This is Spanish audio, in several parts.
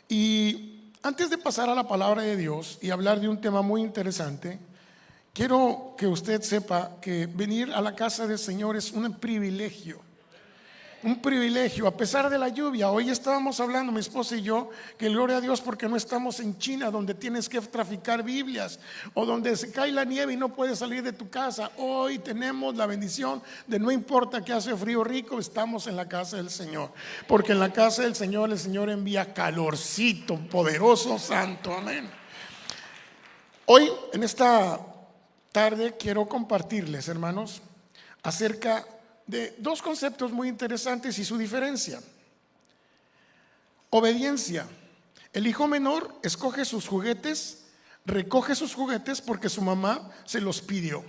Y antes de pasar a la palabra de Dios y hablar de un tema muy interesante, quiero que usted sepa que venir a la casa del Señor es un privilegio. Un privilegio, a pesar de la lluvia. Hoy estábamos hablando, mi esposa y yo, que gloria a Dios porque no estamos en China, donde tienes que traficar Biblias, o donde se cae la nieve y no puedes salir de tu casa. Hoy tenemos la bendición de no importa que hace frío rico, estamos en la casa del Señor. Porque en la casa del Señor, el Señor envía calorcito, poderoso, santo, amén. Hoy, en esta tarde, quiero compartirles, hermanos, acerca de dos conceptos muy interesantes y su diferencia. Obediencia. El hijo menor escoge sus juguetes, recoge sus juguetes porque su mamá se los pidió.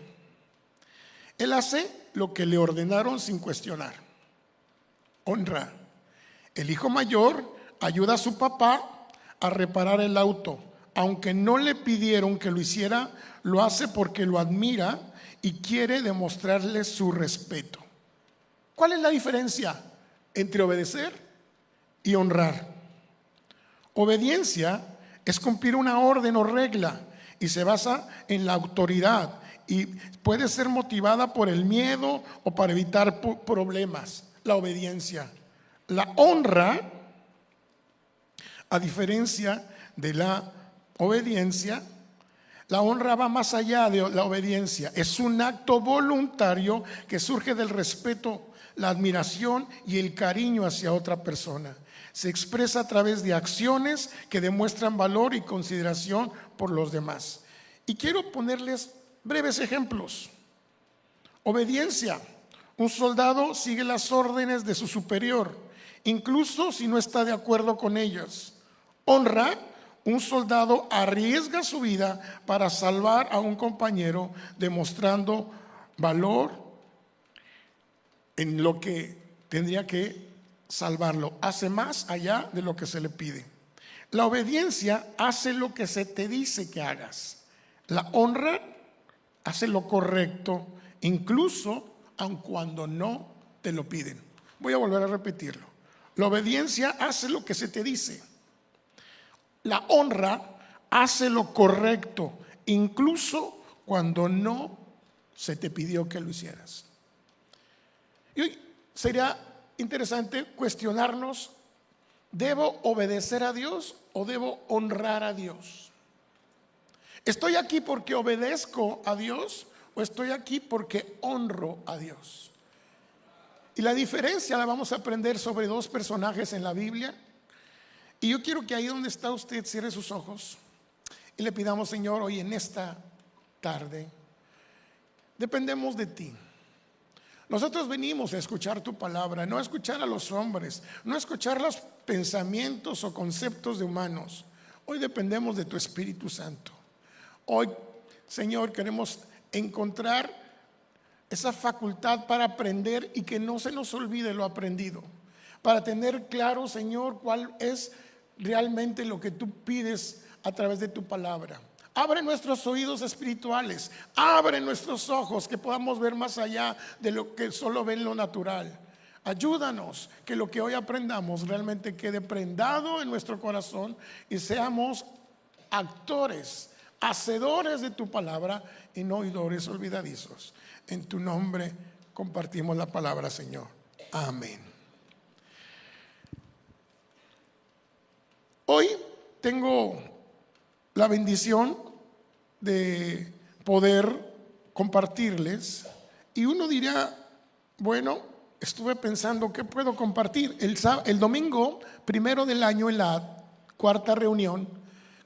Él hace lo que le ordenaron sin cuestionar. Honra. El hijo mayor ayuda a su papá a reparar el auto. Aunque no le pidieron que lo hiciera, lo hace porque lo admira y quiere demostrarle su respeto. ¿Cuál es la diferencia entre obedecer y honrar? Obediencia es cumplir una orden o regla y se basa en la autoridad y puede ser motivada por el miedo o para evitar problemas. La obediencia. La honra, a diferencia de la obediencia, la honra va más allá de la obediencia. Es un acto voluntario que surge del respeto, la admiración y el cariño hacia otra persona. Se expresa a través de acciones que demuestran valor y consideración por los demás. Y quiero ponerles breves ejemplos. Obediencia. Un soldado sigue las órdenes de su superior, incluso si no está de acuerdo con ellas. Honra. Un soldado arriesga su vida para salvar a un compañero, demostrando valor en lo que tendría que salvarlo. Hace más allá de lo que se le pide. La obediencia hace lo que se te dice que hagas. La honra hace lo correcto, incluso aun cuando no te lo piden. Voy a volver a repetirlo. La obediencia hace lo que se te dice. La honra hace lo correcto, incluso cuando no se te pidió que lo hicieras. Y hoy sería interesante cuestionarnos: ¿debo obedecer a Dios o debo honrar a Dios? ¿Estoy aquí porque obedezco a Dios o estoy aquí porque honro a Dios? Y la diferencia la vamos a aprender sobre dos personajes en la Biblia. Y yo quiero que ahí donde está usted cierre sus ojos y le pidamos: Señor, hoy en esta tarde dependemos de ti. Nosotros venimos a escuchar tu palabra, no a escuchar a los hombres, no a escuchar los pensamientos o conceptos de humanos. Hoy dependemos de tu Espíritu Santo. Hoy, Señor, queremos encontrar esa facultad para aprender y que no se nos olvide lo aprendido, para tener claro, Señor, cuál es realmente lo que tú pides a través de tu palabra. Abre nuestros oídos espirituales, abre nuestros ojos, que podamos ver más allá de lo que solo ven lo natural. Ayúdanos que lo que hoy aprendamos realmente quede prendado en nuestro corazón y seamos actores, hacedores de tu palabra y no oidores olvidadizos. En tu nombre compartimos la palabra, Señor. Amén. Hoy tengo la bendición de poder compartirles, y uno dirá: bueno, estuve pensando qué puedo compartir. El domingo primero del año, en la cuarta reunión,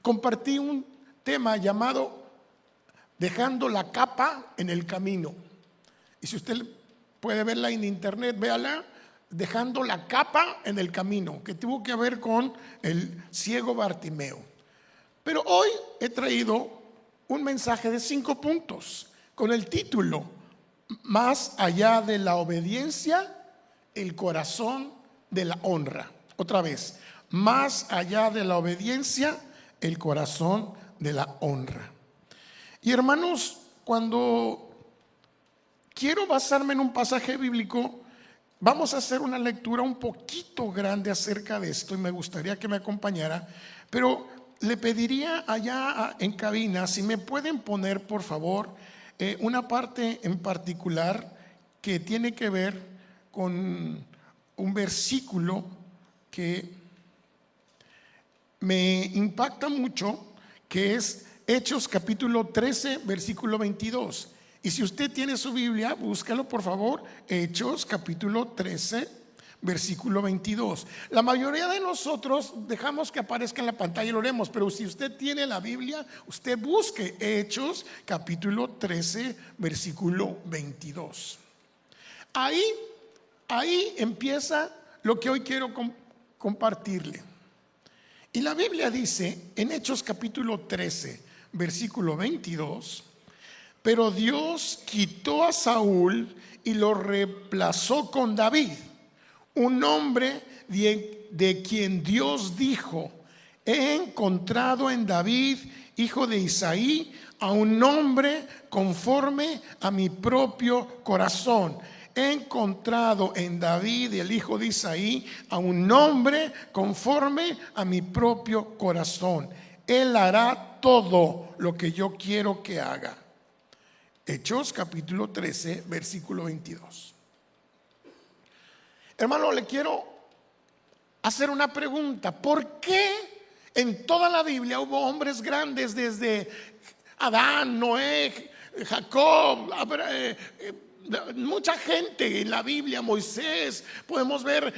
compartí un tema llamado dejando la capa en el camino. Y si usted puede verla en internet, véala. Dejando la capa en el camino, que tuvo que ver con el ciego Bartimeo. Pero hoy he traído un mensaje de 5 puntos con el título: Más allá de la obediencia, el corazón de la honra. Otra vez: más allá de la obediencia, el corazón de la honra. Y hermanos, cuando quiero basarme en un pasaje bíblico, Vamos a hacer una lectura un poquito grande acerca de esto y me gustaría que me acompañara, pero le pediría allá en cabina si me pueden poner, por favor, una parte en particular que tiene que ver con un versículo que me impacta mucho, que es Hechos capítulo 13, versículo 22. Y si usted tiene su Biblia, búscalo por favor, Hechos capítulo 13, versículo 22. La mayoría de nosotros dejamos que aparezca en la pantalla y lo leemos, pero si usted tiene la Biblia, usted busque Hechos capítulo 13, versículo 22. Ahí empieza lo que hoy quiero compartirle. Y la Biblia dice en Hechos capítulo 13, versículo 22, pero Dios quitó a Saúl y lo reemplazó con David, un hombre de quien Dios dijo: he encontrado en David, hijo de Isaí, a un hombre conforme a mi propio corazón. He encontrado en David, el hijo de Isaí, a un hombre conforme a mi propio corazón. Él hará todo lo que yo quiero que haga. Hechos capítulo 13, versículo 22. Hermano, le quiero hacer una pregunta. ¿Por qué en toda la Biblia hubo hombres grandes desde Adán, Noé, Jacob, mucha gente en la Biblia, Moisés, podemos ver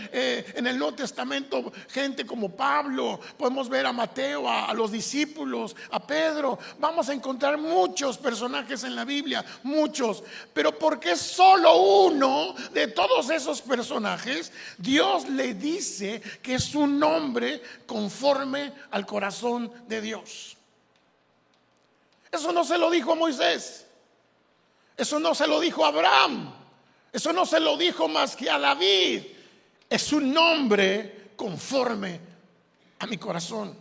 en el Nuevo Testamento gente como Pablo, podemos ver a Mateo, a los discípulos, a Pedro? Vamos a encontrar muchos personajes en la Biblia, muchos, pero ¿por qué solo uno de todos esos personajes Dios le dice que es un hombre conforme al corazón de Dios? Eso no se lo dijo a Moisés. Eso no se lo dijo a Abraham. Eso no se lo dijo más que a David. Es un nombre conforme a mi corazón.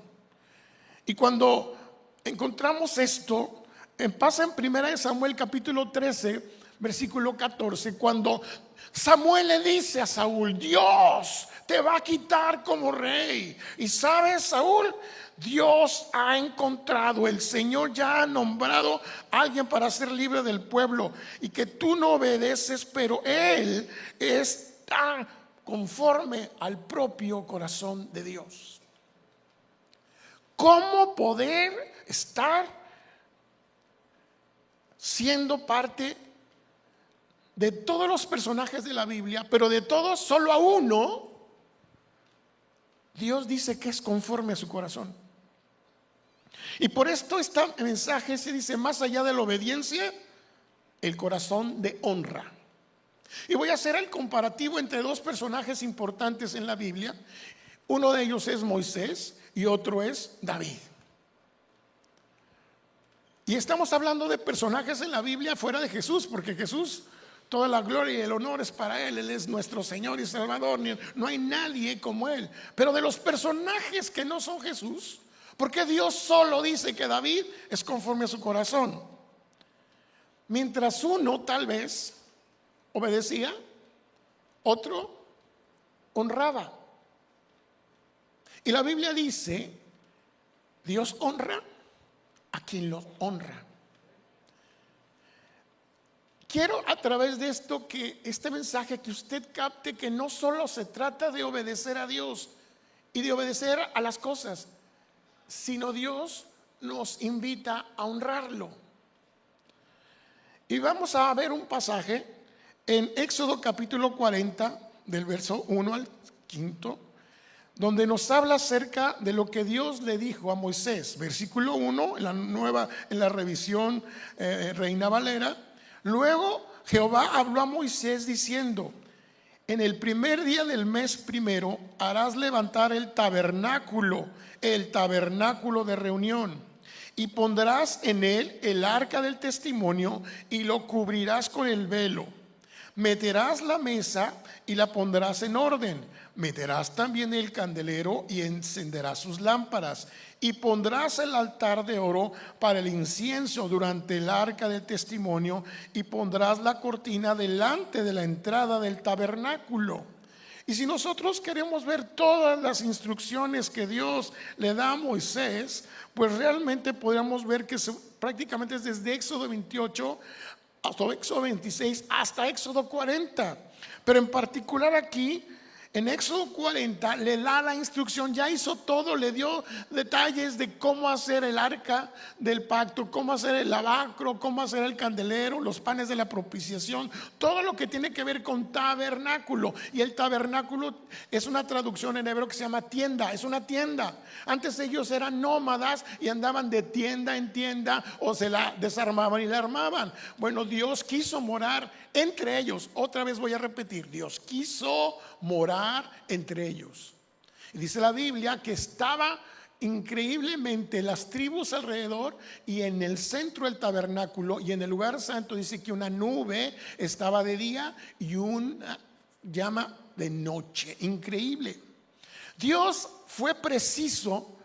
Y cuando encontramos esto, pasa en 1 Samuel capítulo 13, versículo 14, cuando Samuel le dice a Saúl: Dios te va a quitar como rey. Y sabes, Saúl, Dios ha encontrado, el Señor ya ha nombrado a alguien para ser libre del pueblo, y que tú no obedeces, pero Él está conforme al propio corazón de Dios. ¿Cómo poder estar siendo parte de todos los personajes de la Biblia, pero de todos solo a uno Dios dice que es conforme a su corazón? Y por esto este mensaje se dice: más allá de la obediencia, el corazón de honra. Y voy a hacer el comparativo entre dos personajes importantes en la Biblia. Uno de ellos es Moisés y otro es David. Y estamos hablando de personajes en la Biblia fuera de Jesús, porque Jesús, toda la gloria y el honor es para Él. Él es nuestro Señor y Salvador. No hay nadie como Él. Pero de los personajes que no son Jesús, porque Dios solo dice que David es conforme a su corazón, mientras uno tal vez obedecía, otro honraba. Y la Biblia dice: Dios honra a quien lo honra. Quiero a través de esto que este mensaje, que usted capte que no solo se trata de obedecer a Dios y de obedecer a las cosas, sino Dios nos invita a honrarlo. Y vamos a ver un pasaje en Éxodo capítulo 40, del verso 1 al 5, donde nos habla acerca de lo que Dios le dijo a Moisés. Versículo 1 en la revisión Reina Valera: luego Jehová habló a Moisés diciendo: en el primer día del mes primero harás levantar el tabernáculo de reunión, y pondrás en él el arca del testimonio y lo cubrirás con el velo. Meterás la mesa y la pondrás en orden. Meterás también el candelero y encenderás sus lámparas. Y pondrás el altar de oro para el incienso durante el arca del testimonio. Y pondrás la cortina delante de la entrada del tabernáculo. Y si nosotros queremos ver todas las instrucciones que Dios le da a Moisés, pues realmente podríamos ver que prácticamente es desde Éxodo 28 hasta Éxodo 26 hasta Éxodo 40. Pero en particular aquí, en Éxodo 40, le da la instrucción, ya hizo todo, le dio detalles de cómo hacer el arca del pacto, cómo hacer el lavacro, cómo hacer el candelero, los panes de la propiciación, todo lo que tiene que ver con tabernáculo. Y el tabernáculo es una traducción en hebreo que se llama tienda, es una tienda. Antes ellos eran nómadas y andaban de tienda en tienda, o se la desarmaban y la armaban. Bueno, Dios quiso morar entre ellos. Otra vez voy a repetir, Dios quiso morar entre ellos. Y dice la Biblia que estaba increíblemente las tribus alrededor, y en el centro del tabernáculo y en el lugar santo dice que una nube estaba de día y una llama de noche. Increíble. Dios fue preciso,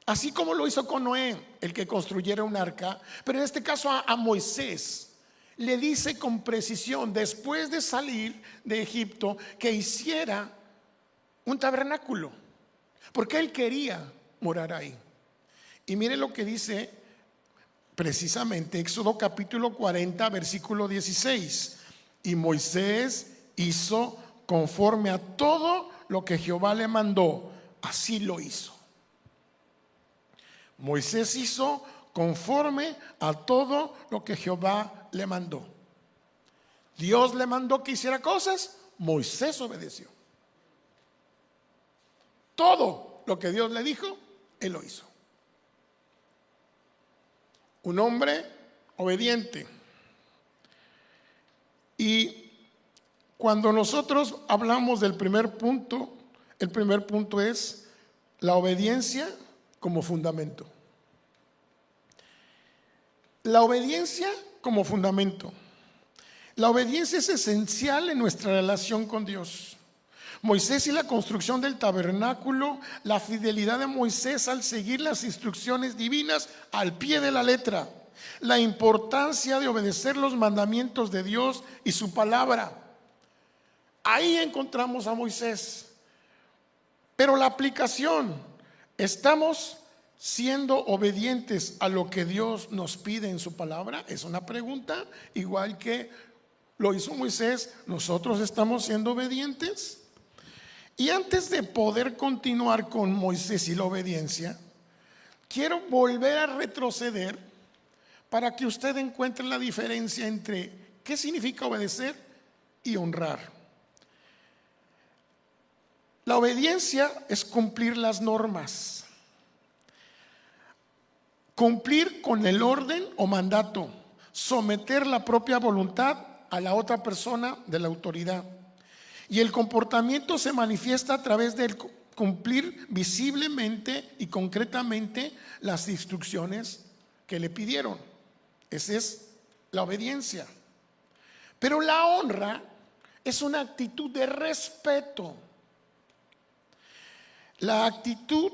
así como lo hizo con Noé, el que construyera un arca, pero en este caso a Moisés le dice con precisión, después de salir de Egipto, que hiciera un tabernáculo, porque él quería morar ahí. Y mire lo que dice precisamente Éxodo capítulo 40, versículo 16. Y Moisés hizo conforme a todo lo que Jehová le mandó, así lo hizo. Moisés hizo conforme a todo lo que Jehová le mandó. Dios le mandó que hiciera cosas, Moisés obedeció. Todo lo que Dios le dijo, él lo hizo. Un hombre obediente. Y cuando nosotros hablamos del primer punto, el primer punto es la obediencia como fundamento. La obediencia como fundamento. La obediencia es esencial en nuestra relación con Dios. Moisés y la construcción del tabernáculo, la fidelidad de Moisés al seguir las instrucciones divinas al pie de la letra, la importancia de obedecer los mandamientos de Dios y su palabra. Ahí encontramos a Moisés. Pero la aplicación, ¿estamos siendo obedientes a lo que Dios nos pide en su palabra? Es una pregunta, igual que lo hizo Moisés. ¿Nosotros estamos siendo obedientes? Y antes de poder continuar con Moisés y la obediencia, quiero volver a retroceder para que usted encuentre la diferencia entre qué significa obedecer y honrar. La obediencia es cumplir las normas, cumplir con el orden o mandato, someter la propia voluntad a la otra persona de la autoridad. Y el comportamiento se manifiesta a través del cumplir visiblemente y concretamente las instrucciones que le pidieron. Esa es la obediencia. Pero la honra es una actitud de respeto. La actitud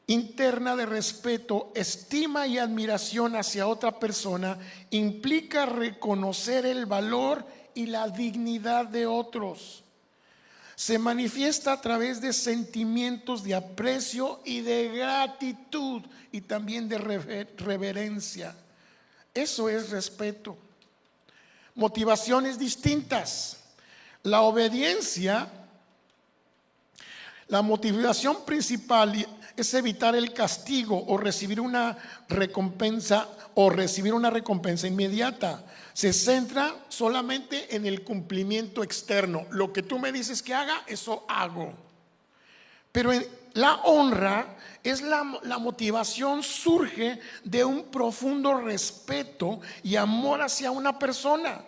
interna de respeto, estima y admiración hacia otra persona implica reconocer el valor y la dignidad de otros. Se manifiesta a través de sentimientos de aprecio y de gratitud y también de reverencia. Eso es respeto. Motivaciones distintas. La obediencia, la motivación principal es evitar el castigo o recibir una recompensa inmediata. Se centra solamente en el cumplimiento externo. Lo que tú me dices que haga, eso hago. Pero la honra es la motivación, surge de un profundo respeto y amor hacia una persona.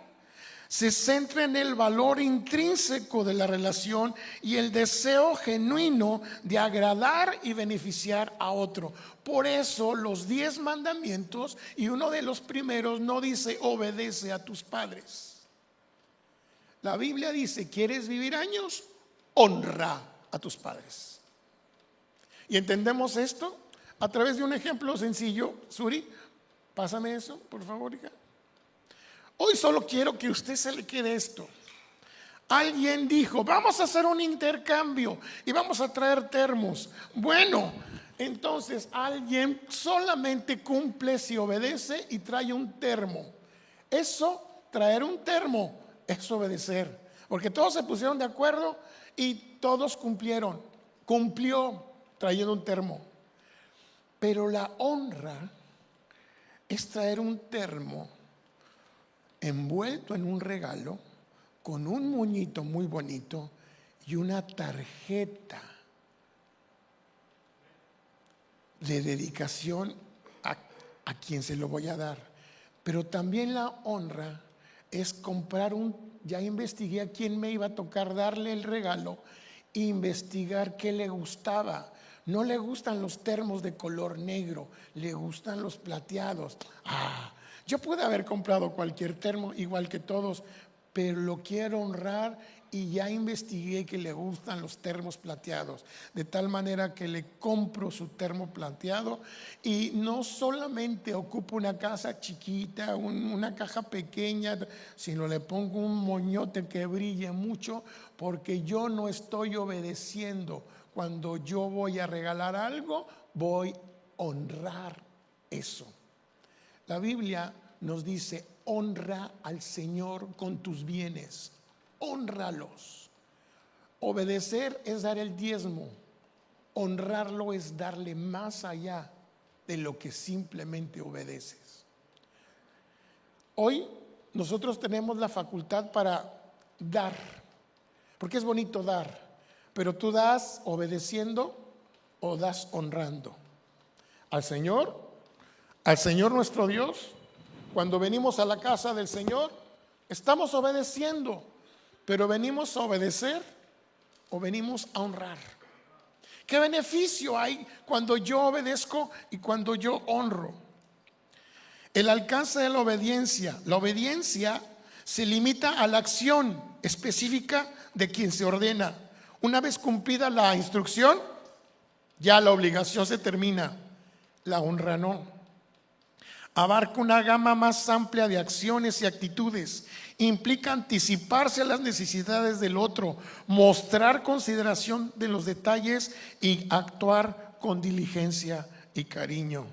Se centra en el valor intrínseco de la relación y el deseo genuino de agradar y beneficiar a otro. Por eso los 10 mandamientos, y uno de los primeros no dice obedece a tus padres. La Biblia dice, ¿quieres vivir años? Honra a tus padres. Y entendemos esto a través de un ejemplo sencillo. Suri, pásame eso, por favor, hija. Hoy solo quiero que usted se le quede esto. Alguien dijo, vamos a hacer un intercambio y vamos a traer termos. Bueno, entonces alguien solamente cumple si obedece y trae un termo. Eso, traer un termo, es obedecer. Porque todos se pusieron de acuerdo y todos cumplieron. Cumplió trayendo un termo. Pero la honra es traer un termo envuelto en un regalo, con un moñito muy bonito y una tarjeta de dedicación a quien se lo voy a dar. Pero también la honra es comprar ya investigué a quién me iba a tocar darle el regalo, investigar qué le gustaba. No le gustan los termos de color negro, le gustan los plateados. Yo pude haber comprado cualquier termo igual que todos, pero lo quiero honrar y ya investigué que le gustan los termos plateados, de tal manera que le compro su termo plateado y no solamente ocupo una casa chiquita, una caja pequeña, sino le pongo un moñote que brille mucho, porque yo no estoy obedeciendo. Cuando yo voy a regalar algo, voy a honrar eso. La Biblia nos dice, honra al Señor con tus bienes, hónralos. Obedecer es dar el diezmo, honrarlo es darle más allá de lo que simplemente obedeces. Hoy nosotros tenemos la facultad para dar, porque es bonito dar, pero tú das obedeciendo o das honrando al Señor nuestro Dios. Cuando venimos a la casa del Señor, estamos obedeciendo, pero venimos a obedecer o venimos a honrar. ¿Qué beneficio hay cuando yo obedezco y cuando yo honro? El alcance de la obediencia. La obediencia se limita a la acción específica de quien se ordena. Una vez cumplida la instrucción, ya la obligación se termina. La honra no. Abarca una gama más amplia de acciones y actitudes. Implica anticiparse a las necesidades del otro, mostrar consideración de los detalles y actuar con diligencia y cariño.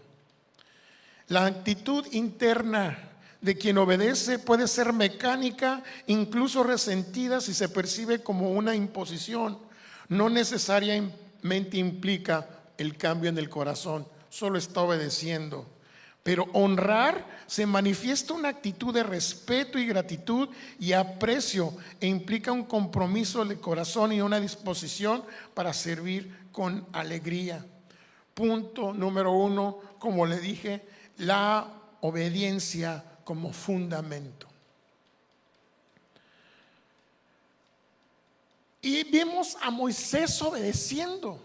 La actitud interna de quien obedece puede ser mecánica, incluso resentida si se percibe como una imposición. No necesariamente implica el cambio en el corazón, solo está obedeciendo. Pero honrar se manifiesta una actitud de respeto y gratitud y aprecio e implica un compromiso de corazón y una disposición para servir con alegría. Punto número 1, como le dije, la obediencia como fundamento. Y vimos a Moisés obedeciendo.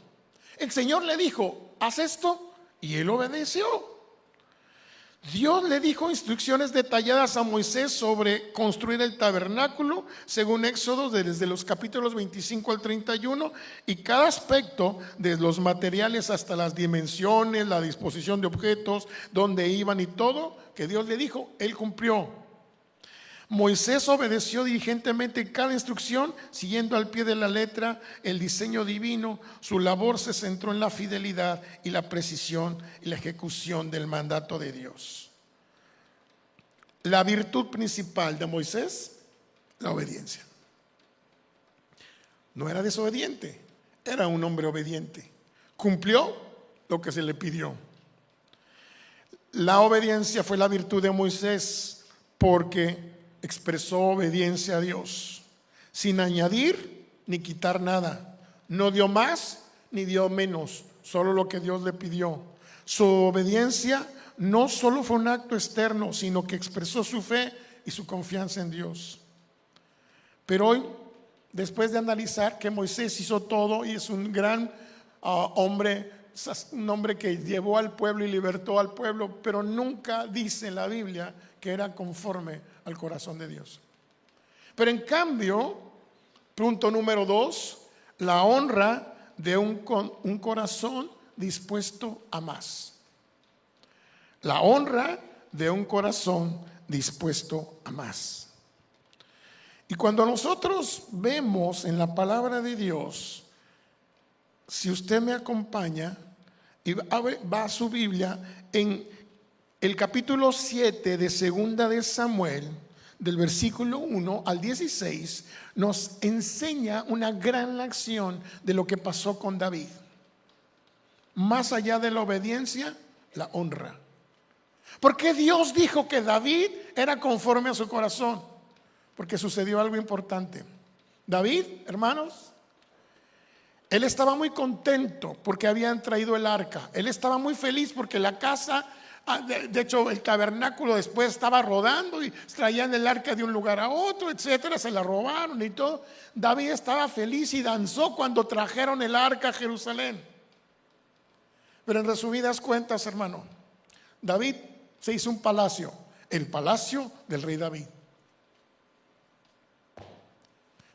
El Señor le dijo, haz esto, y él obedeció. Dios le dijo instrucciones detalladas a Moisés sobre construir el tabernáculo, según Éxodo, desde los capítulos 25 al 31, y cada aspecto, desde los materiales hasta las dimensiones, la disposición de objetos, dónde iban y todo, que Dios le dijo, él cumplió. Moisés obedeció diligentemente cada instrucción, siguiendo al pie de la letra el diseño divino. Su labor se centró en la fidelidad y la precisión y la ejecución del mandato de Dios. La virtud principal de Moisés, la obediencia. No era desobediente, era un hombre obediente. Cumplió lo que se le pidió. La obediencia fue la virtud de Moisés porque expresó obediencia a Dios, sin añadir ni quitar nada. No dio más ni dio menos, solo lo que Dios le pidió. Su obediencia no solo fue un acto externo, sino que expresó su fe y su confianza en Dios. Pero hoy, después de analizar que Moisés hizo todo y es un gran hombre, un hombre que llevó al pueblo y libertó al pueblo, pero nunca dice en la Biblia que era conforme al corazón de Dios. Pero en cambio, punto número 2, la honra de un corazón dispuesto a más. La honra de un corazón dispuesto a más. Y cuando nosotros vemos en la palabra de Dios, si usted me acompaña y va a su Biblia en el capítulo 7 de Segunda de Samuel, del versículo 1 al 16, nos enseña una gran lección de lo que pasó con David. Más allá de la obediencia, la honra. Porque Dios dijo que David era conforme a su corazón. Porque sucedió algo importante. David, hermanos, él estaba muy contento porque habían traído el arca. Él estaba muy feliz porque la casa, de hecho el tabernáculo después estaba rodando y traían el arca de un lugar a otro, etcétera, se la robaron y todo. David estaba feliz y danzó cuando trajeron el arca a Jerusalén. Pero en resumidas cuentas, hermano, David se hizo un palacio, el palacio del rey David.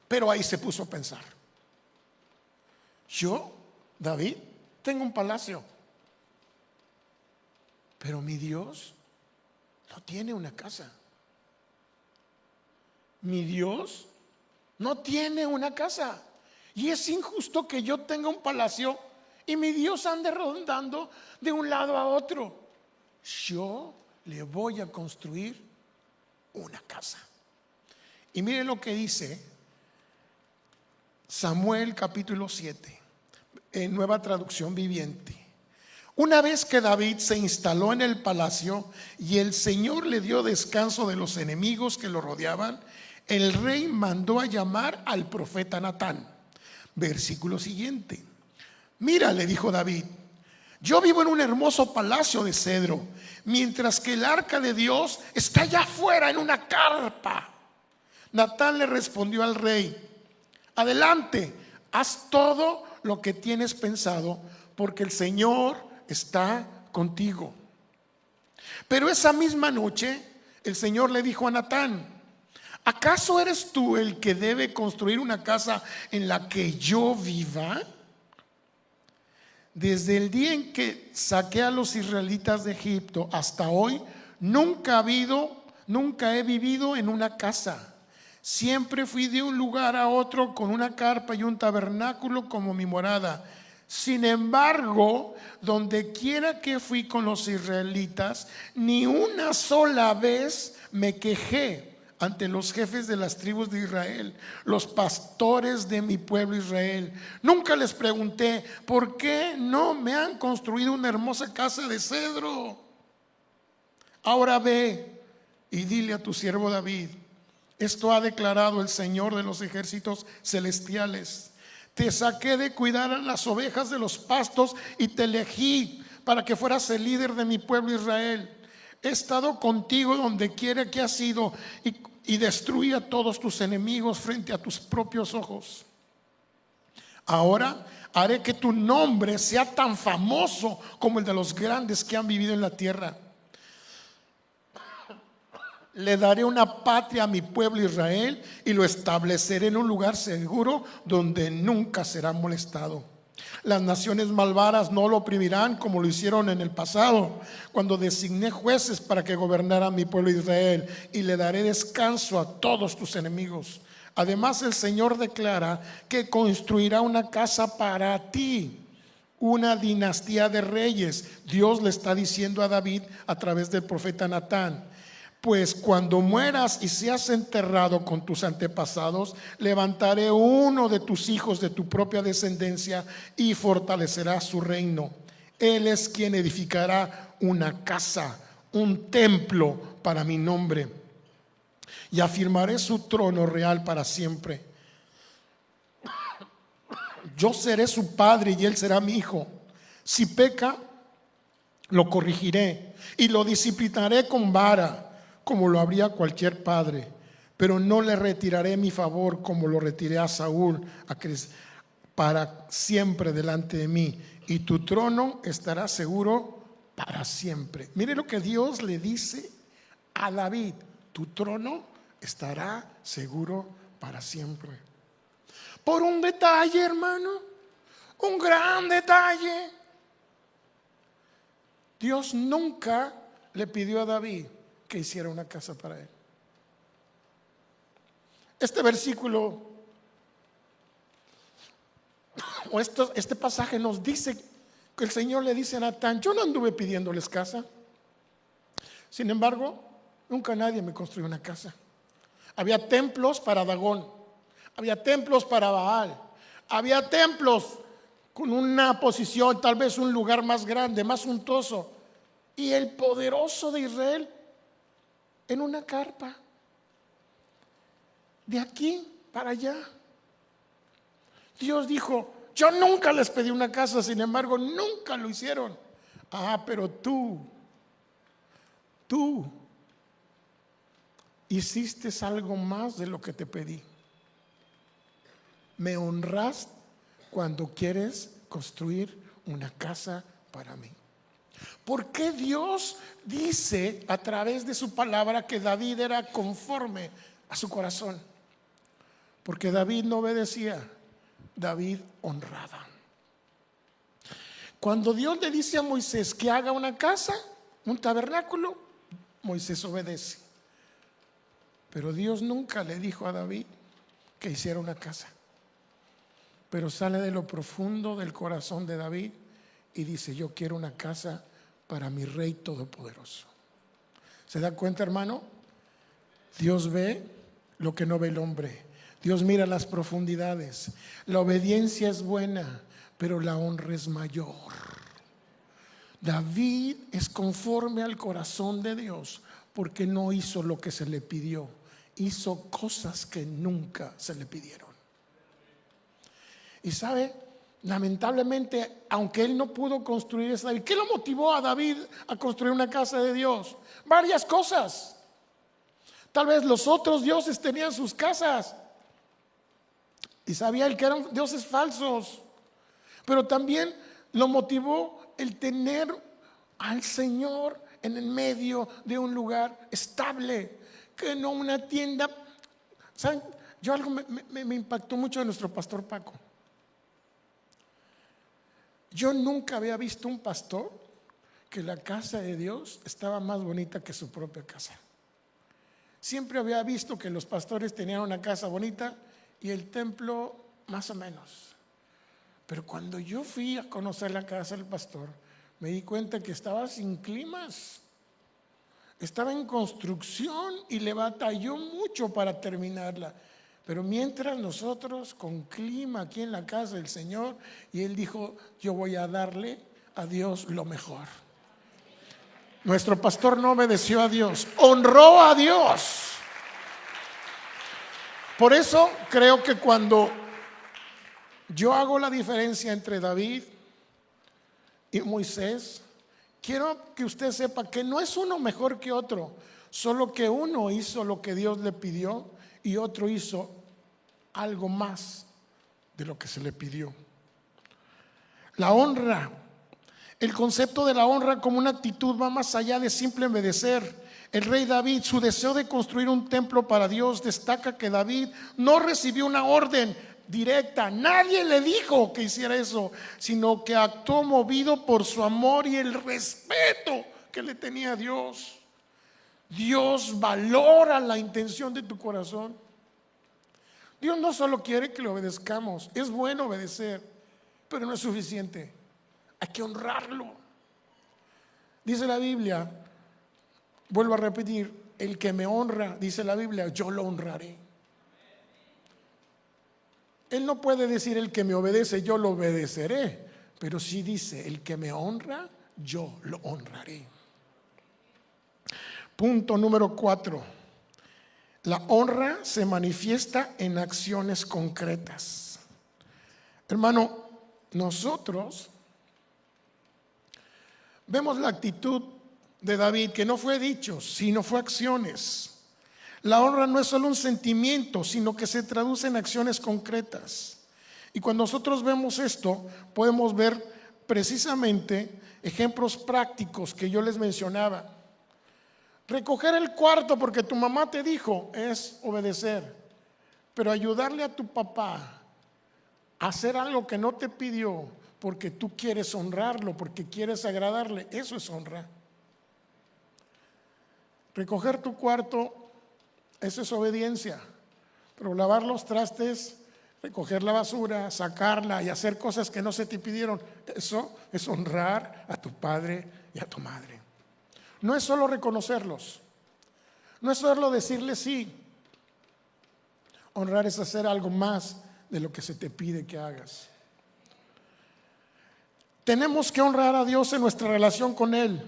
Pero ahí se puso a pensar: yo, David, tengo un palacio, pero mi Dios no tiene una casa. Mi Dios no tiene una casa. Y es injusto que yo tenga un palacio y mi Dios ande rondando de un lado a otro. Yo le voy a construir una casa. Y miren lo que dice Samuel capítulo 7, en Nueva Traducción Viviente. Una vez que David se instaló en el palacio y el Señor le dio descanso de los enemigos que lo rodeaban, el rey mandó a llamar al profeta Natán. Versículo siguiente. Mira, le dijo David, yo vivo en un hermoso palacio de cedro, mientras que el arca de Dios está allá afuera en una carpa. Natán le respondió al rey: adelante, haz todo lo que tienes pensado, porque el Señor está contigo. Pero esa misma noche el Señor le dijo a Natán: ¿acaso eres tú el que debe construir una casa en la que yo viva? Desde el día en que saqué a los israelitas de Egipto hasta hoy, nunca he vivido en una casa. Siempre fui de un lugar a otro con una carpa y un tabernáculo como mi morada. Sin embargo, donde quiera que fui con los israelitas, ni una sola vez me quejé ante los jefes de las tribus de Israel, los pastores de mi pueblo Israel. Nunca les pregunté: ¿por qué no me han construido una hermosa casa de cedro? Ahora ve y dile a tu siervo David: esto ha declarado el Señor de los ejércitos celestiales. Te saqué de cuidar a las ovejas de los pastos y te elegí para que fueras el líder de mi pueblo Israel. He estado contigo donde quiera que has ido y destruí a todos tus enemigos frente a tus propios ojos. Ahora haré que tu nombre sea tan famoso como el de los grandes que han vivido en la tierra. Le daré una patria a mi pueblo Israel y lo estableceré en un lugar seguro donde nunca será molestado. Las naciones malvadas no lo oprimirán como lo hicieron en el pasado, cuando designé jueces para que gobernaran mi pueblo Israel, y le daré descanso a todos tus enemigos. Además, el Señor declara que construirá una casa para ti, una dinastía de reyes. Dios le está diciendo a David a través del profeta Natán: pues cuando mueras y seas enterrado con tus antepasados, levantaré uno de tus hijos de tu propia descendencia y fortalecerá su reino. Él es quien edificará una casa, un templo para mi nombre, y afirmaré su trono real para siempre. Yo seré su padre y él será mi hijo. Si peca, lo corregiré y lo disciplinaré con vara, como lo haría cualquier padre, pero no le retiraré mi favor como lo retiré a Saúl, para siempre delante de mí, y tu trono estará seguro para siempre. Mire lo que Dios le dice a David: tu trono estará seguro para siempre. Por un detalle, hermano, un gran detalle. Dios nunca le pidió a David que hiciera una casa para él. Este versículo o este pasaje nos dice que el Señor le dice a Natán: yo no anduve pidiéndoles casa. Sin embargo, nunca nadie me construyó una casa. Había templos para Dagón, había templos para Baal, había templos con una posición, tal vez un lugar más grande, más suntuoso, y el poderoso de Israel en una carpa, de aquí para allá. Dios dijo: yo nunca les pedí una casa, sin embargo nunca lo hicieron. Pero tú hiciste algo más de lo que te pedí. Me honras cuando quieres construir una casa para mí. ¿Por qué Dios dice a través de su palabra que David era conforme a su corazón? Porque David no obedecía, David honraba. Cuando Dios le dice a Moisés que haga una casa, un tabernáculo, Moisés obedece. Pero Dios nunca le dijo a David que hiciera una casa. Pero sale de lo profundo del corazón de David y dice: yo quiero una casa para mi Rey Todopoderoso. ¿Se da cuenta, hermano? Dios ve lo que no ve el hombre. Dios mira las profundidades. La obediencia es buena, pero la honra es mayor. David es conforme al corazón de Dios porque no hizo lo que se le pidió, hizo cosas que nunca se le pidieron. Y sabe, lamentablemente, aunque él no pudo construir esa, ¿qué lo motivó a David a construir una casa de Dios? Varias cosas. Tal vez los otros dioses tenían sus casas y sabía él que eran dioses falsos, pero también lo motivó el tener al Señor en el medio de un lugar estable, que no una tienda. ¿Saben? Algo me impactó mucho de nuestro pastor Paco. Yo nunca había visto un pastor que la casa de Dios estaba más bonita que su propia casa. Siempre había visto que los pastores tenían una casa bonita y el templo más o menos. Pero cuando yo fui a conocer la casa del pastor, me di cuenta que estaba sin climas. Estaba en construcción y le batalló mucho para terminarla. Pero mientras nosotros con clima aquí en la casa del Señor, y él dijo: yo voy a darle a Dios lo mejor. Nuestro pastor no obedeció a Dios, honró a Dios. Por eso creo que cuando yo hago la diferencia entre David y Moisés, quiero que usted sepa que no es uno mejor que otro, solo que uno hizo lo que Dios le pidió y otro hizo algo más de lo que se le pidió. La honra, el concepto de la honra como una actitud va más allá de simple obedecer. El rey David, su deseo de construir un templo para Dios, destaca que David no recibió una orden directa, nadie le dijo que hiciera eso, sino que actuó movido por su amor y el respeto que le tenía a Dios. Dios valora la intención de tu corazón. Dios no solo quiere que le obedezcamos, es bueno obedecer, pero no es suficiente, hay que honrarlo. Dice la Biblia, vuelvo a repetir, el que me honra, dice la Biblia, yo lo honraré. Él no puede decir el que me obedece, yo lo obedeceré, pero sí dice, el que me honra, yo lo honraré. Punto número 4. La honra se manifiesta en acciones concretas. Hermano, nosotros vemos la actitud de David, que no fue dicho, sino fue acciones. La honra no es solo un sentimiento, sino que se traduce en acciones concretas. Y cuando nosotros vemos esto, podemos ver precisamente ejemplos prácticos que yo les mencionaba. Recoger el cuarto porque tu mamá te dijo es obedecer. Pero ayudarle a tu papá a hacer algo que no te pidió porque tú quieres honrarlo, porque quieres agradarle, eso es honra. Recoger tu cuarto, eso es obediencia. Pero lavar los trastes, recoger la basura, sacarla y hacer cosas que no se te pidieron, eso es honrar a tu padre y a tu madre. No es solo reconocerlos, no es solo decirles sí. Honrar es hacer algo más de lo que se te pide que hagas. Tenemos que honrar a Dios en nuestra relación con Él,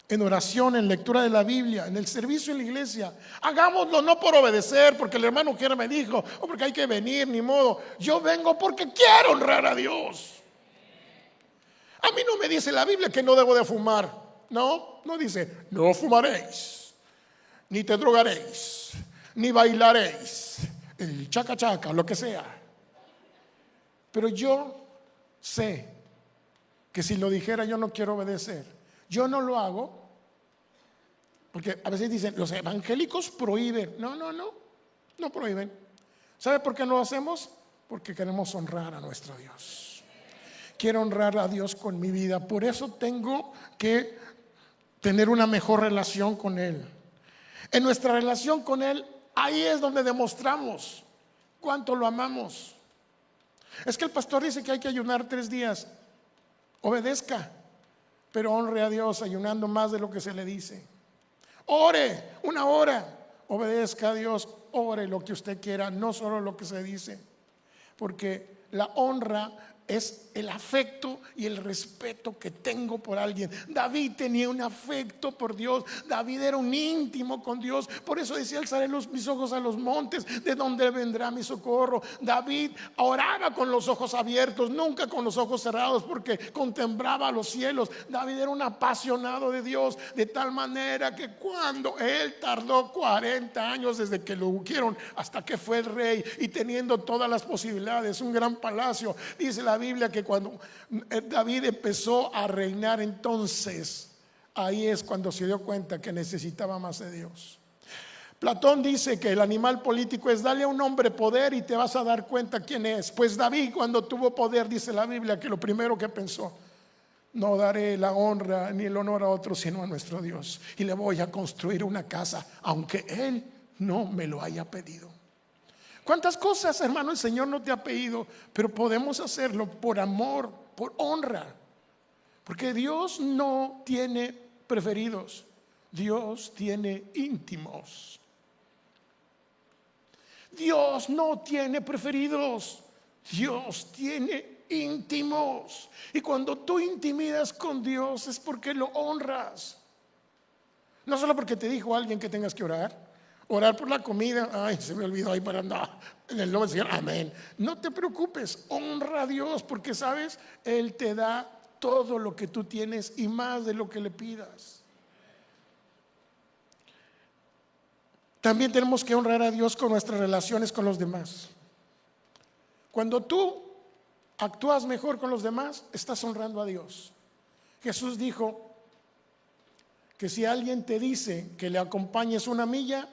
en oración, en lectura de la Biblia, en el servicio en la iglesia. Hagámoslo no por obedecer, porque el hermano quiere me dijo, o porque hay que venir, ni modo. Yo vengo porque quiero honrar a Dios. A mí no me dice la Biblia que no debo de fumar. No dice, no fumaréis, ni te drogaréis, ni bailaréis, el chaca chaca, lo que sea. Pero yo sé que si lo dijera yo no quiero obedecer. Yo no lo hago porque a veces dicen los evangélicos prohíben. No prohíben. ¿Sabe por qué no lo hacemos? Porque queremos honrar a nuestro Dios. Quiero honrar a Dios con mi vida. Por eso tengo que tener una mejor relación con Él. En nuestra relación con Él, ahí es donde demostramos cuánto lo amamos. Es que el pastor dice que hay que ayunar 3 días. Obedezca, pero honre a Dios ayunando más de lo que se le dice. Ore 1 hora, obedezca a Dios, ore lo que usted quiera, no solo lo que se dice. Porque la honra es el afecto y el respeto que tengo por alguien. David tenía un afecto por Dios. David era un íntimo con Dios. Por eso decía, alzaré mis ojos a los montes, de donde vendrá mi socorro. David oraba con los ojos abiertos, nunca con los ojos cerrados, porque contemplaba los cielos. David era un apasionado de Dios, de tal manera que cuando él tardó 40 años desde que lo ungieron hasta que fue el rey, y teniendo todas las posibilidades, un gran palacio, dice la Biblia que cuando David empezó a reinar, entonces ahí es cuando se dio cuenta que necesitaba más de Dios. Platón dice que el animal político es darle a un hombre poder y te vas a dar cuenta quién es. Pues David, cuando tuvo poder, dice la Biblia que lo primero que pensó: no daré la honra ni el honor a otro sino a nuestro Dios, y le voy a construir una casa aunque Él no me lo haya pedido. ¿Cuántas cosas, hermano, el Señor no te ha pedido? Pero podemos hacerlo por amor, por honra. Porque Dios no tiene preferidos, Dios tiene íntimos. Dios no tiene preferidos, Dios tiene íntimos. Y cuando tú intimidas con Dios es porque lo honras. No solo porque te dijo alguien que tengas que orar. Orar por la comida, ay, se me olvidó ahí para andar. En el nombre del Señor, amén. No te preocupes, honra a Dios, porque sabes, Él te da todo lo que tú tienes y más de lo que le pidas. También tenemos que honrar a Dios con nuestras relaciones con los demás. Cuando tú actúas mejor con los demás, estás honrando a Dios. Jesús dijo que si alguien te dice que le acompañes 1 milla,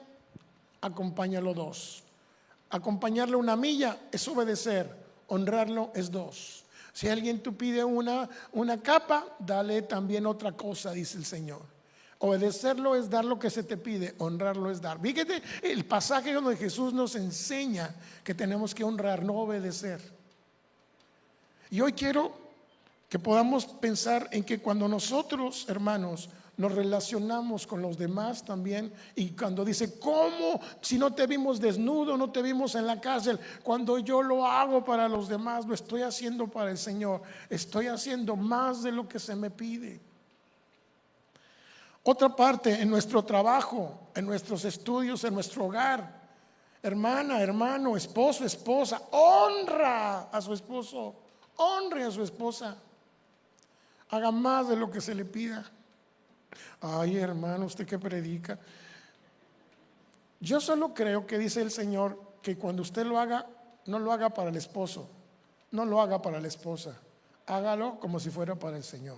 acompáñalo 2. Acompañarle 1 milla es obedecer, honrarlo es 2. Si alguien te pide una capa, dale también otra cosa, dice el Señor. Obedecerlo es dar lo que se te pide, honrarlo es dar. Fíjate el pasaje donde Jesús nos enseña que tenemos que honrar, no obedecer. Y hoy quiero que podamos pensar en que cuando nosotros, hermanos, nos relacionamos con los demás también, y cuando dice, ¿cómo? Si no te vimos desnudo, no te vimos en la cárcel. Cuando yo lo hago para los demás, lo estoy haciendo para el Señor. Estoy haciendo más de lo que se me pide. Otra parte, en nuestro trabajo, en nuestros estudios, en nuestro hogar. Hermana, hermano, esposo, esposa, honra a su esposo, honre a su esposa. Haga más de lo que se le pida. Ay, hermano, usted que predica. Yo solo creo que dice el Señor que cuando usted lo haga, no lo haga para el esposo, no lo haga para la esposa, hágalo como si fuera para el Señor.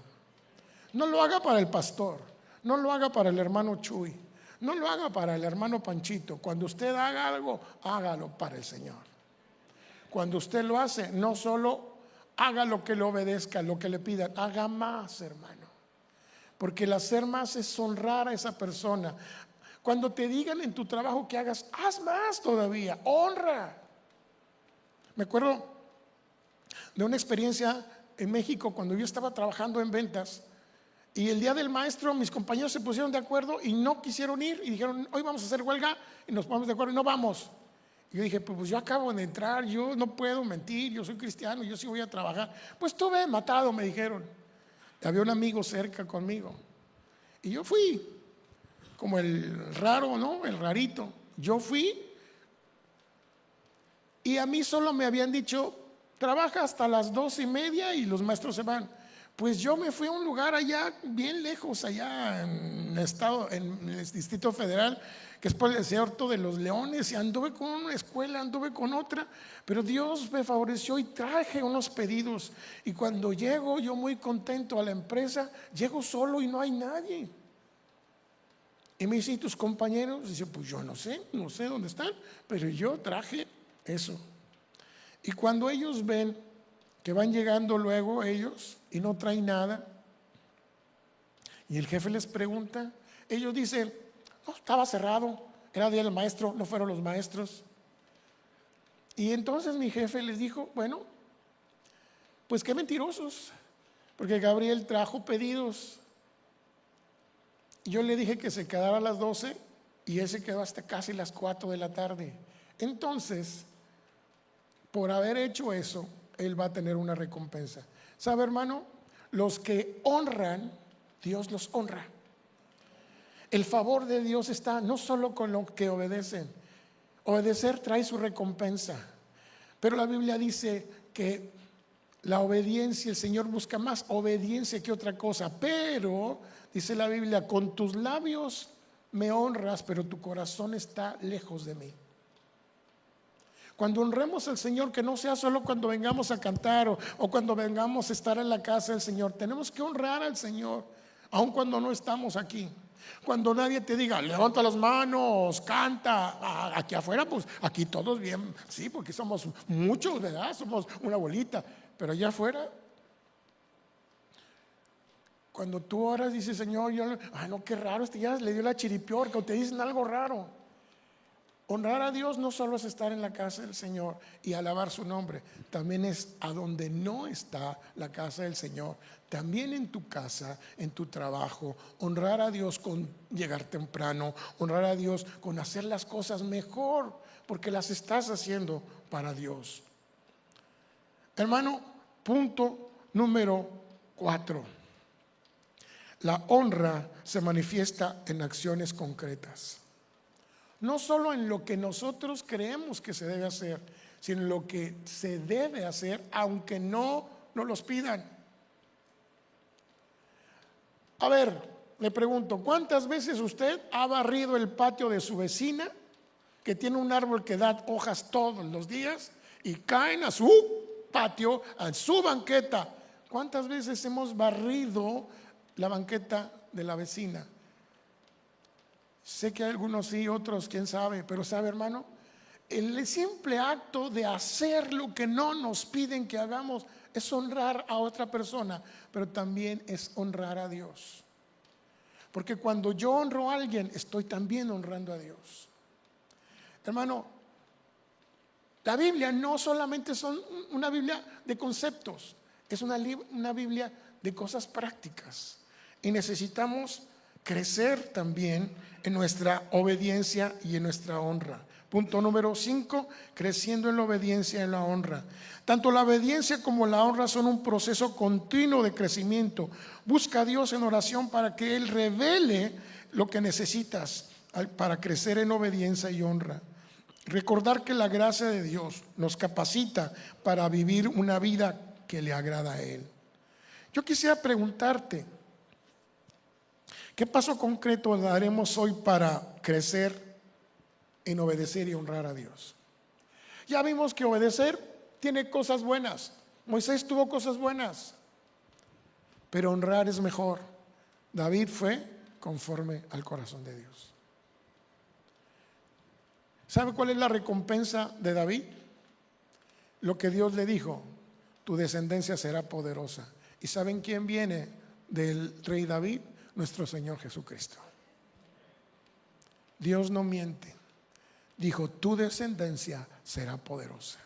No lo haga para el pastor, no lo haga para el hermano Chuy, No lo haga para el hermano Panchito. Cuando usted haga algo, hágalo para el Señor. Cuando usted lo hace, no solo haga lo que le obedezca, lo que le pidan, haga más, hermano. Porque el hacer más es honrar a esa persona. Cuando te digan en tu trabajo que hagas, haz más todavía, honra. Me acuerdo de una experiencia en México cuando yo estaba trabajando en ventas y el día del maestro mis compañeros se pusieron de acuerdo y no quisieron ir y dijeron, hoy vamos a hacer huelga y nos ponemos de acuerdo y no vamos. Y yo dije, pues yo acabo de entrar, yo no puedo mentir, yo soy cristiano, yo sí voy a trabajar. Pues tú ve, matado, me dijeron. Había un amigo cerca conmigo y yo fui como el raro, ¿no? El rarito. Yo fui y a mí solo me habían dicho, trabaja hasta las 2:30 y los maestros se van. Pues yo me fui a un lugar allá, bien lejos, allá en el estado, en el Distrito Federal, que es por el desierto de los Leones, y anduve con una escuela, anduve con otra, pero Dios me favoreció y traje unos pedidos. Y cuando llego, yo muy contento a la empresa, llego solo y no hay nadie. Y me dicen, ¿y tus compañeros? Dice, pues yo no sé dónde están, pero yo traje eso. Y cuando ellos ven que van llegando luego ellos y no traen nada, y el jefe les pregunta, ellos dicen, no, estaba cerrado, era día del maestro, no fueron los maestros. Y entonces mi jefe les dijo, bueno, pues qué mentirosos, porque Gabriel trajo pedidos. Yo le dije que se quedara a las 12 y él se quedó hasta casi las 4 de la tarde. Entonces, por haber hecho eso, él va a tener una recompensa. ¿Sabe, hermano? Los que honran, Dios los honra. El favor de Dios está no solo con los que obedecen. Obedecer trae su recompensa. Pero la Biblia dice que la obediencia, el Señor busca más obediencia que otra cosa. Pero, dice la Biblia, con tus labios me honras, pero tu corazón está lejos de mí. Cuando honremos al Señor, que no sea solo cuando vengamos a cantar o cuando vengamos a estar en la casa del Señor. Tenemos que honrar al Señor, aun cuando no estamos aquí. Cuando nadie te diga, levanta las manos, canta. Aquí afuera, pues aquí todos bien, sí, porque somos muchos, ¿verdad? Somos una bolita. Pero allá afuera, cuando tú oras, dices, Señor, no, qué raro, ya le dio la chiripiorca o te dicen algo raro. Honrar a Dios no solo es estar en la casa del Señor y alabar su nombre, también es a donde no está la casa del Señor, también en tu casa, en tu trabajo. Honrar a Dios con llegar temprano, honrar a Dios con hacer las cosas mejor, porque las estás haciendo para Dios. Hermano, punto número 4. La honra se manifiesta en acciones concretas. No solo en lo que nosotros creemos que se debe hacer, sino en lo que se debe hacer, aunque no nos los pidan. A ver, le pregunto, ¿cuántas veces usted ha barrido el patio de su vecina, que tiene un árbol que da hojas todos los días, y caen a su patio, a su banqueta? ¿Cuántas veces hemos barrido la banqueta de la vecina? Sé que hay algunos sí, otros quién sabe, pero sabe, hermano, el simple acto de hacer lo que no nos piden que hagamos es honrar a otra persona, pero también es honrar a Dios. Porque cuando yo honro a alguien, estoy también honrando a Dios. Hermano, la Biblia no solamente son una Biblia de conceptos, es una Biblia de cosas prácticas. Y necesitamos crecer también en nuestra obediencia y en nuestra honra. Punto número 5, creciendo en la obediencia y en la honra. Tanto la obediencia como la honra son un proceso continuo de crecimiento. Busca a Dios en oración para que Él revele lo que necesitas para crecer en obediencia y honra. Recordar que la gracia de Dios nos capacita para vivir una vida que le agrada a Él. Yo quisiera preguntarte, ¿qué paso concreto daremos hoy para crecer en obedecer y honrar a Dios? Ya vimos que obedecer tiene cosas buenas. Moisés tuvo cosas buenas, pero honrar es mejor. David fue conforme al corazón de Dios. ¿Sabe cuál es la recompensa de David? Lo que Dios le dijo: tu descendencia será poderosa. ¿Y saben quién viene del rey David? Nuestro Señor Jesucristo. Dios no miente. Dijo: tu descendencia será poderosa.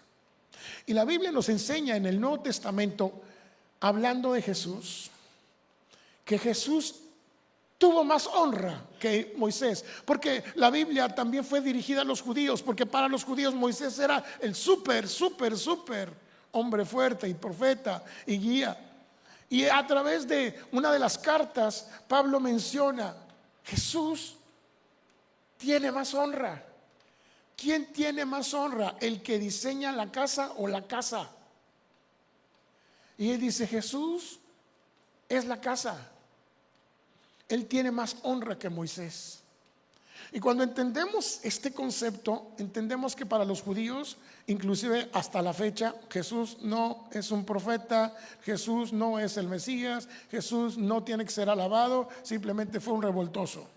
Y la Biblia nos enseña en el Nuevo Testamento, hablando de Jesús, que Jesús tuvo más honra que Moisés, porque la Biblia también fue dirigida a los judíos, porque para los judíos Moisés era el súper hombre fuerte y profeta y guía. Y a través de una de las cartas, Pablo menciona: Jesús tiene más honra. ¿Quién tiene más honra? ¿El que diseña la casa o la casa? Y él dice: Jesús es la casa. Él tiene más honra que Moisés. Y cuando entendemos este concepto, entendemos que para los judíos, inclusive hasta la fecha, Jesús no es un profeta, Jesús no es el Mesías, Jesús no tiene que ser alabado, simplemente fue un revoltoso.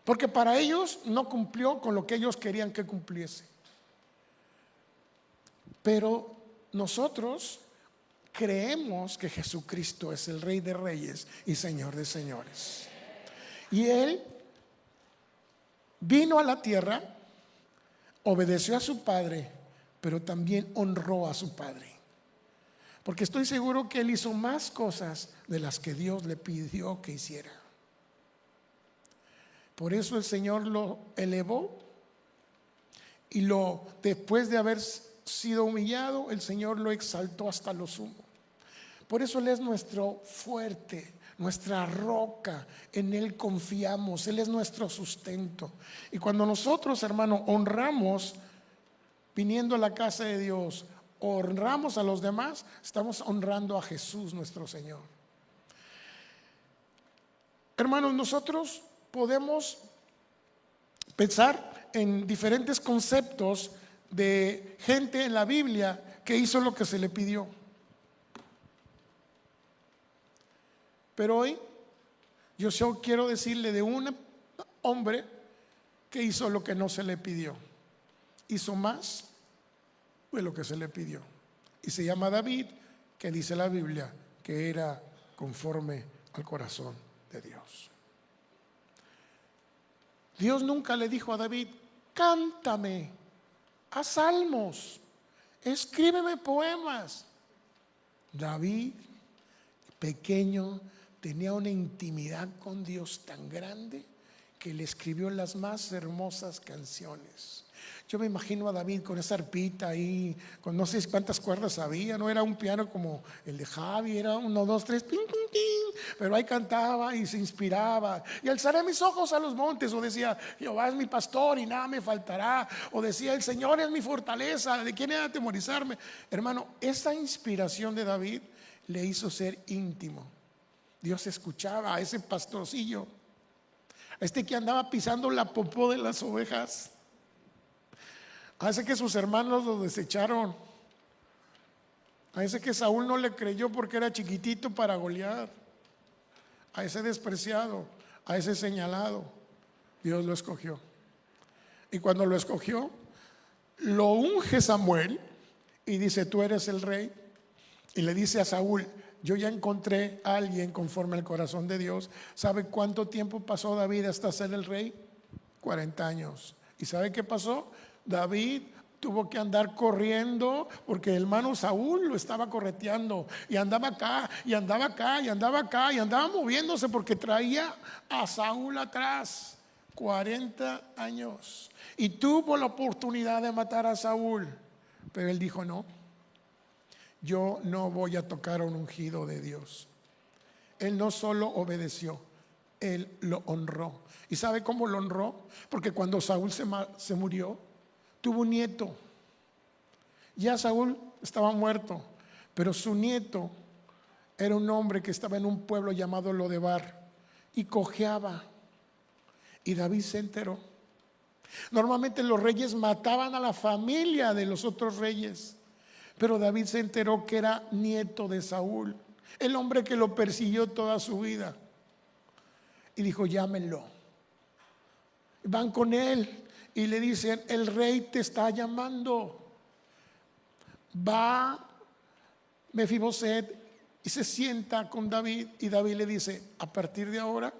Porque para ellos no cumplió con lo que ellos querían que cumpliese. Pero nosotros creemos que Jesucristo es el Rey de Reyes y Señor de Señores. Y Él vino a la tierra, obedeció a su Padre, pero también honró a su Padre. Porque estoy seguro que Él hizo más cosas de las que Dios le pidió que hiciera. Por eso el Señor lo elevó y después de haber sido humillado, el Señor lo exaltó hasta lo sumo. Por eso Él es nuestro fuerte, nuestra roca, en Él confiamos, Él es nuestro sustento. Y cuando nosotros, hermano, honramos, viniendo a la casa de Dios, honramos a los demás, estamos honrando a Jesús nuestro Señor. Hermanos, nosotros podemos pensar en diferentes conceptos de gente en la Biblia que hizo lo que se le pidió. Pero hoy yo solo quiero decirle de un hombre que hizo lo que no se le pidió. Hizo más de lo que se le pidió. Y se llama David, que dice la Biblia que era conforme al corazón de Dios. Dios nunca le dijo a David: cántame, haz salmos, escríbeme poemas. David, pequeño, tenía una intimidad con Dios tan grande que le escribió las más hermosas canciones. Yo me imagino a David con esa arpita ahí, con no sé cuántas cuerdas había, no era un piano como el de Javi, era 1, 2, 3, ping, ping, ping, pero ahí cantaba y se inspiraba. Y alzaré mis ojos a los montes, o decía: Jehová es mi pastor y nada me faltará, o decía: el Señor es mi fortaleza, ¿de quién he de atemorizarme? Hermano, esa inspiración de David le hizo ser íntimo. Dios escuchaba a ese pastorcillo, a este que andaba pisando la popó de las ovejas, a ese que sus hermanos lo desecharon, a ese que Saúl no le creyó porque era chiquitito para Goliat, a ese despreciado, a ese señalado. Dios lo escogió. Y cuando lo escogió, lo unge Samuel y dice: tú eres el rey. Y le dice a Saúl: yo ya encontré a alguien conforme al corazón de Dios. ¿Sabe cuánto tiempo pasó David hasta ser el rey? 40 años. ¿Y sabe qué pasó? David tuvo que andar corriendo porque el hermano Saúl lo estaba correteando, y andaba acá, y andaba acá, y andaba acá, y andaba moviéndose porque traía a Saúl atrás. 40 años. Y tuvo la oportunidad de matar a Saúl, pero él dijo: no, yo no voy a tocar a un ungido de Dios. Él no solo obedeció, él lo honró. ¿Y sabe cómo lo honró? Porque cuando Saúl se murió, tuvo un nieto. Ya Saúl estaba muerto, pero su nieto era un hombre que estaba en un pueblo llamado Lodebar y cojeaba. Y David se enteró. Normalmente los reyes mataban a la familia de los otros reyes, pero David se enteró que era nieto de Saúl, el hombre que lo persiguió toda su vida. Y dijo: llámenlo. Van con él y le dicen: el rey te está llamando. Va Mefiboset y se sienta con David, y David le dice: a partir de ahora,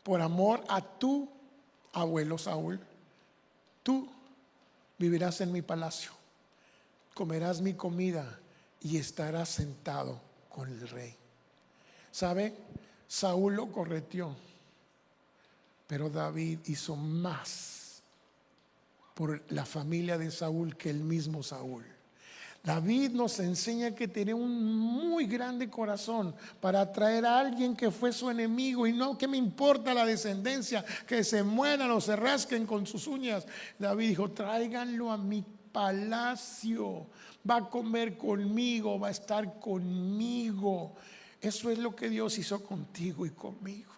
por amor a tu abuelo Saúl, tú vivirás en mi palacio, comerás mi comida y estarás sentado con el rey. ¿Sabe? Saúl lo correteó, pero David hizo más por la familia de Saúl que el mismo Saúl. David nos enseña que tiene un muy grande corazón para atraer a alguien que fue su enemigo, y no que me importa la descendencia, que se mueran o se rasquen con sus uñas. David dijo: tráiganlo a mi palacio, va a comer conmigo, va a estar conmigo. Eso es lo que Dios hizo contigo y conmigo.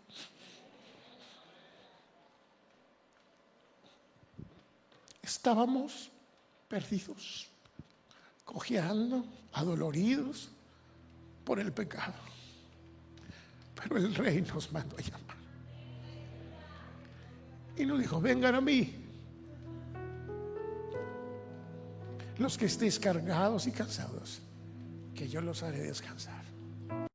Estábamos perdidos, cojeando, adoloridos por el pecado, pero el rey nos mandó a llamar y nos dijo: vengan a mí, los que estéis cargados y cansados, que yo los haré descansar.